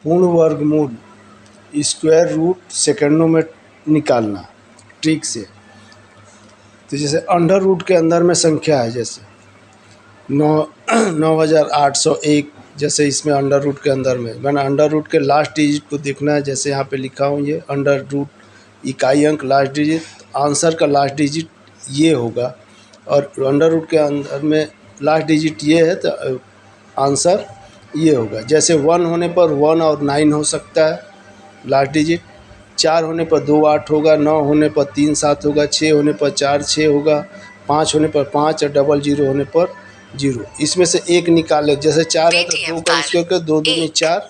पूर्ण वर्गमूल square root सेकंडों में निकालना ट्रिक से। तो जैसे अंडर रूट के अंदर में संख्या है, जैसे 9801, जैसे इसमें अंडर रूट के अंदर में मैंने अंडर रूट के लास्ट डिजिट को देखना है। जैसे यहाँ पे लिखा हूँ ये अंडर रूट इकाई अंक लास्ट डिजिट, आंसर का लास्ट डिजिट ये होगा, और अंडर रूट के अंदर में लास्ट डिजिट ये है तो आंसर ये होगा। जैसे 1 होने पर 1 और 9 हो सकता है लास्ट डिजिट, 4 होने पर 2 8 होगा, 9 होने पर 3 7 होगा, 6 होने पर 4 6 होगा, 5 होने पर 5 और 00 होने पर 0। इसमें से एक निकाले। जैसे 4 है तो 2 का स्क्वायर कर, 2 दूनी 4,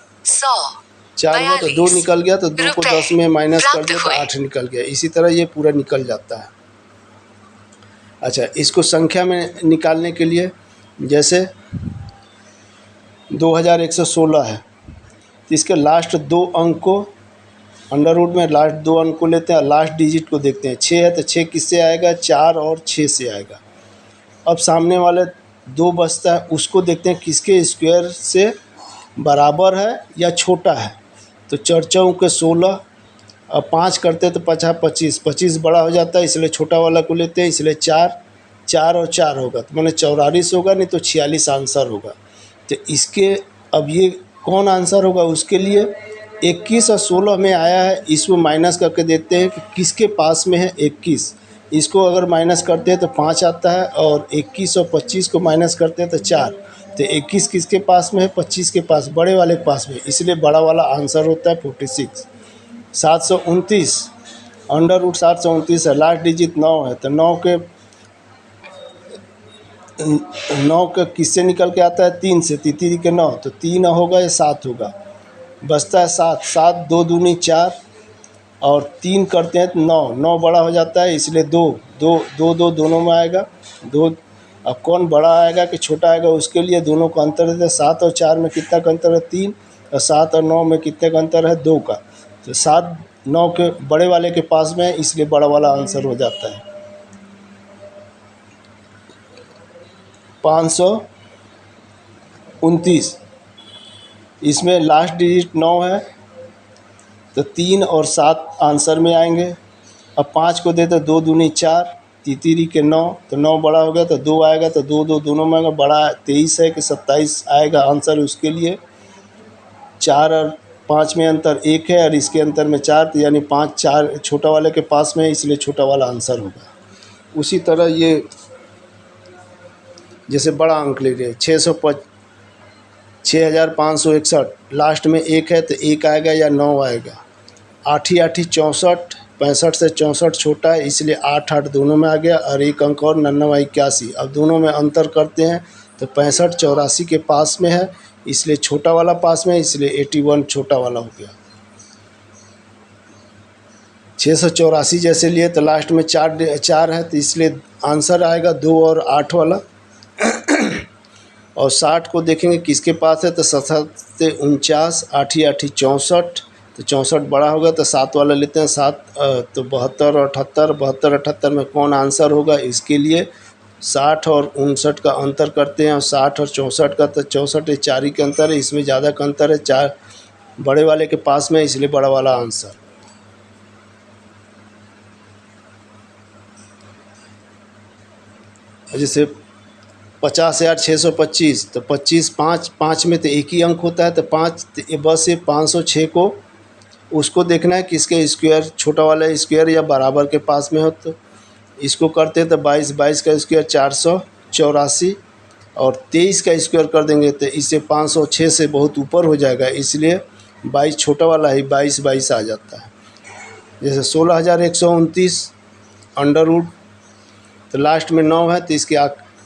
4 हुआ तो 2 निकल गया, तो 2 को 10 में माइनस कर दिया तो 8 निकल गया। इसी तरह ये पूरा निकल जाता है। अच्छा, इसको संख्या में निकालने के लिए जैसे 2116 है तो इसके लास्ट 2 अंक को अंडर रूट में लास्ट 2 अंक को लेते हैं, लास्ट डिजिट को देखते हैं। 6 है तो 6 किससे आएगा, 4 और 6 से आएगा। अब सामने वाले 2 बचता है, उसको देखते हैं किसके स्क्वायर से बराबर है या छोटा है। तो 4 चौक 16, अब 5 करते हैं तो 5 25, 25 बड़ा हो जाता है, इसलिए छोटा वाला को लेते हैं, इसलिए 4 4 और 4 होगा तो मैंने 44 होगा, नहीं तो 46 आंसर होगा। तो इसके अब ये कौन आंसर होगा, उसके लिए 21 और 16 में आया है, इसको माइनस करके देखते हैं कि किसके पास में है 21। इसको अगर माइनस करते हैं तो 5 आता है, और 21 और 25 को माइनस करते हैं तो 4। तो 21 किसके पास में है, 25 के पास, बड़े वाले के पास में, इसलिए बड़ा वाला आंसर होता है 46। 729 अंडर रूट 729 है, लास्ट डिजिट 9 है, तो 9 के किससे निकल के आता है, 3 से, 3 के 9, तो 3 होगा या 7 होगा, बचता है 7। 7 2 दूनी 4 और 3 करते हैं तो 9, 9 बड़ा हो जाता है, इसलिए 2 2 2 2 दोनों में आएगा 2। अब कौन बड़ा आएगा कि छोटा आएगा, उसके लिए दोनों का अंतर देते हैं। 7 और 4 में कितना का अंतर है, 3, और 7 और 9 में कितने का अंतर है, 2 का। तो 7 9 के बड़े वाले के पास में है, इसलिए बड़ा वाला आंसर हो जाता है 529। इसमें लास्ट डिजिट 9 है तो 3 और 7 आंसर में आएंगे। अब 5 को देते 2 दूनी 4, 3 के 9, तो 9 बड़ा हो गया तो 2 आएगा, तो 2 2 दोनों में आएगा, बड़ा 23 है कि 27 आएगा आंसर उसके लिए। 4 और 5 में अंतर 1 है, और इसके अंतर में 4, तो यानी 5 4 छोटा वाले के पास में है, इसलिए छोटा वाला आंसर होगा। उसी तरह ये जैसे बड़ा अंक ले रहे 6561, लास्ट में 1 है तो 1 आएगा या 9 आएगा। 8 8 64, 65 से 64 छोटा है, इसलिए 8 8 दोनों में आ गया, और 1 अंक और 99 81। अब दोनों में अंतर करते हैं तो 65 84 के पास में है, इसलिए छोटा वाला पास में है, इसलिए 81 छोटा वाला हो गया। 684 जैसे लिए तो लास्ट में 4 है, तो इसलिए आंसर आएगा 2 और 8 वाला। और 60 को देखेंगे किसके पास है, तो 67 से 49, 8 8 64, तो 64 बड़ा होगा तो 7 वाला लेते हैं। 7 तो 72 और 78, 72 78 में कौन आंसर होगा, इसके लिए 60 और 59 का अंतर करते हैं, और 60 और 64 का, तो 64 4 ही का अंतर है, इसमें ज़्यादा का अंतर है, 4 बड़े वाले के पास में, इसलिए बड़ा वाला आंसर। जैसे 50,625, तो 25 5 5 में तो एक ही अंक होता है, तो 5 बस से 506 को उसको देखना है किसके स्क्वायर, छोटा वाला स्क्वायर या बराबर के पास में हो, तो इसको करते हैं तो 22 22 का स्क्वायर 484, और 23 का स्क्वायर कर देंगे तो इससे 506 से बहुत ऊपर हो जाएगा, इसलिए 22 छोटा वाला ही 22 22 आ जाता है। जैसे 16,129 अंडर रूट, तो लास्ट में 9 है, तो इसके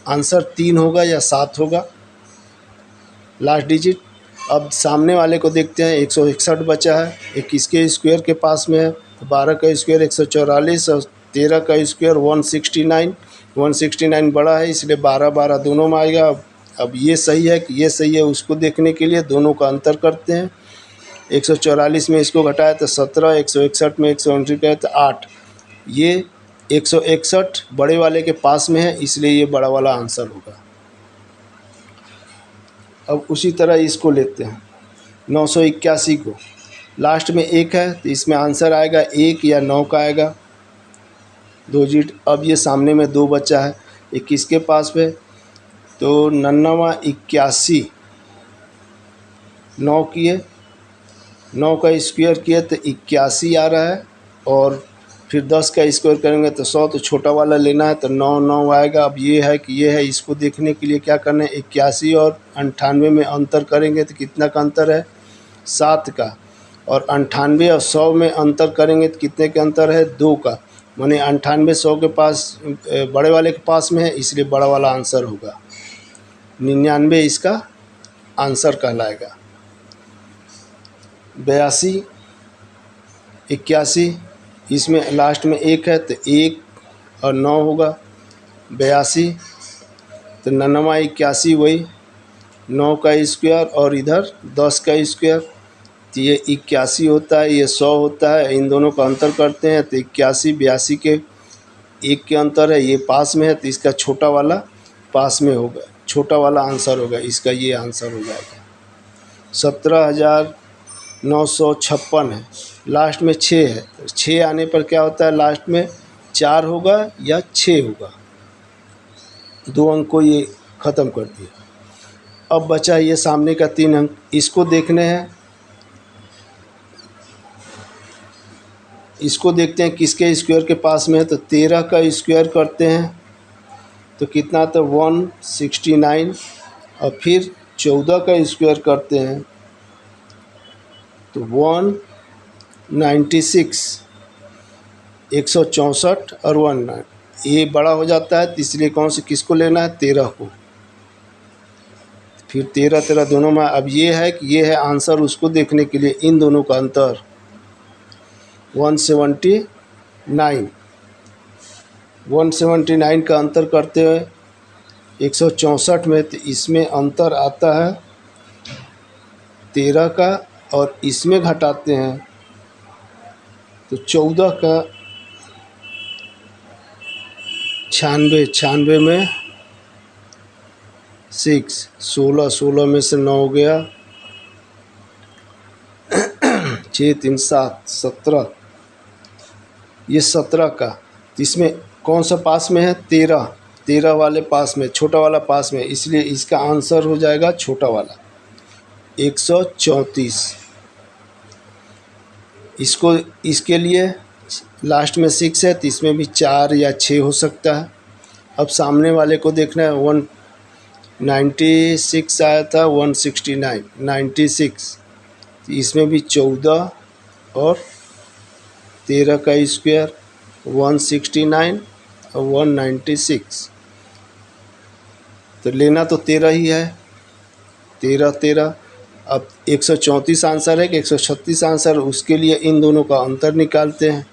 आंसर 3 होगा या 7 होगा लास्ट डिजिट। अब सामने वाले को देखते हैं, 161 बचा है, एक किसके स्क्वायर के पास में है, तो 12 का स्क्वायर 144, और 13 का स्क्वायर 169, 169 बड़ा है, इसलिए 12 12 दोनों में आएगा। अब ये सही है कि ये सही है, उसको देखने के लिए दोनों का अंतर करते हैं। 144 में इसको घटाया तो 17, 161 में 129 का तो 8, ये 161 बड़े वाले के पास में है, इसलिए ये बड़ा वाला आंसर होगा। अब उसी तरह इसको लेते हैं, 981 को, लास्ट में 1 है तो इसमें आंसर आएगा 1 या 9 का आएगा, 2 डिजिट। अब ये सामने में 2 बचा है, ये किसके पास है? तो 9981 9 किए, 9 का स्क्वायर किए तो 81 आ रहा है, और फिर 10 का स्क्वायर करेंगे तो 100, तो छोटा वाला लेना है तो 9 9 आएगा। अब ये है कि ये है, इसको देखने के लिए क्या करना है, 81 और 98 में अंतर करेंगे तो कितना का अंतर है? 7 का। और 98 और 100 में अंतर करेंगे तो कितने का अंतर है? 2 का। माने 98 100 के पास, बड़े वाले के पास में है, इसलिए बड़ा वाला आंसर होगा। 99 इसका आंसर कहलाएगा। 82 81, इसमें लास्ट में 1 है तो 1 और 9 होगा। 82 तो 99 81 वही, 9 का स्क्वायर और इधर 10 का स्क्वायर, तो ये 81 होता है, ये 100 होता है। इन दोनों का अंतर करते हैं तो 81 82 के 1 के अंतर है, ये पास में है तो इसका छोटा वाला पास में होगा, छोटा वाला आंसर होगा, इसका ये आंसर हो जाएगा। 17,956 है, लास्ट में 6 है, तो 6 आने पर क्या होता है? लास्ट में 4 होगा या 6 होगा, 2 अंक को ये ख़त्म कर दिया। अब बचा ये सामने का 3 अंक, इसको देखने हैं। इसको देखते हैं किसके स्क्वायर के पास में है, तो 13 का स्क्वायर करते हैं तो कितना? तो 169, और फिर 14 का स्क्वायर करते हैं तो 196, 164 और 19, ये बड़ा हो जाता है, तो इसलिए कौन से किसको लेना है? 13 को। फिर 13 13 दोनों में। अब ये है कि ये है आंसर, उसको देखने के लिए इन दोनों का अंतर 179, 179 का अंतर करते हैं 164 में, तो इसमें अंतर आता है 13 का, और इसमें घटाते हैं तो 14 का 96, 96 में 6, 16, 16 में से 9 गया, 6 3 7 17, ये 17 का, तो इसमें कौन सा पास में है? 13, 13 वाले पास में, छोटा वाला पास में, इसलिए इसका आंसर हो जाएगा छोटा वाला 134। इसको, इसके लिए लास्ट में 6 है तो इसमें भी 4 या 6 हो सकता है। अब सामने वाले को देखना है, 196 आया था, 169, 96, तो इसमें भी 14 और 13 का स्क्वायर, 169 और 196, तो लेना तो 13 ही है, 13 13। अब 134 आंसर है कि 136 आंसर, उसके लिए इन दोनों का अंतर निकालते हैं।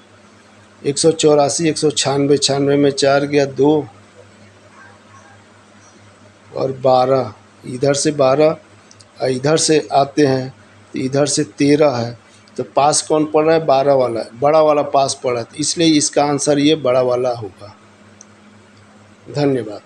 184, 196, 96 में 4 गया, 2 और 12, इधर से 12 और इधर से आते हैं तो इधर से 13 है, तो पास कौन पड़ रहा है? 12 वाला, बड़ा वाला पास पड़ा है, तो इसलिए इसका आंसर ये बड़ा वाला होगा। धन्यवाद।